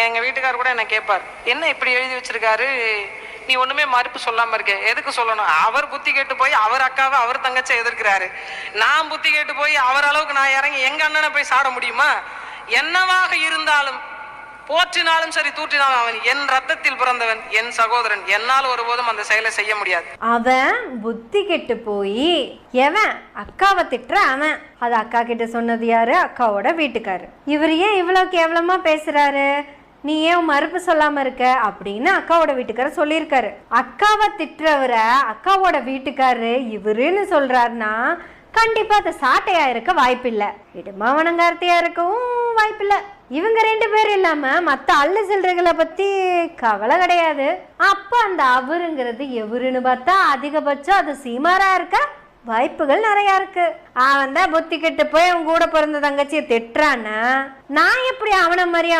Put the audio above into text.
எங்க வீட்டுக்காரர் கூட என்ன கேட்பார், என்ன இப்படி எழுதி வச்சிருக்காரு, நீ ஒண்ணுமே மறுப்பு சொல்லாம இருக்க, எதுக்கு சொல்லணும்? அவர் புத்தி கேட்டு போய் அவர் அக்காவை அவர் தங்கச்சியை எதிர்க்கிறாரு. நான் புத்தி கேட்டு போய் அவர் அளவுக்கு நான் இறங்கி எங்க அண்ணனை போய் சாட முடியுமா? என்னவாக இருந்தாலும், போற்றினாலும் சரி தூற்றினாலும் அவன் என் ரத்தத்தில் பிறந்தவன், என் சகோதரன். என்னால் ஒருபோதும் அந்த செயலை செய்ய முடியாது. அவன் புத்தி கெட்டு போய் எவன் அக்காவை திட்டுற அவன். அது அக்கா கிட்ட சொன்னது யாரு? அக்காவோட வீட்டுக்காரு. இவர் ஏன் இவ்வளவு கேவலமா பேசுறாரு, நீ ஏன் மறுப்பு சொல்லாம இருக்க அப்படின்னு அக்காவோட வீட்டுக்காரர் சொல்லியிருக்காரு. அக்காவை திட்டுறவரை அக்காவோட வீட்டுக்காரரு இவருன்னு சொல்றாருன்னா கண்டிப்பா அது சாட்டையா இருக்க வாய்ப்பில்லை, இடுமாவனங்கார்த்தியா இருக்கவும் வாய்ப்பில்லை. இவங்க 2 பேரும் இல்லாம மத்த அள்ளு சில்லறைகளை பத்தி கவலை கிடையாது. அப்ப அந்த அவருங்கிறது எவருன்னு பார்த்தா அதிகபட்சம் அது சீமாரா இருக்க வாய்ப்புகள் நிறைய இருக்கு. அவன் தான் புத்தி கெட்டு போய் அவன் கூட பிறந்த தங்கச்சியை திட்டுறான்னா நான் எப்படி அவனை மாதிரி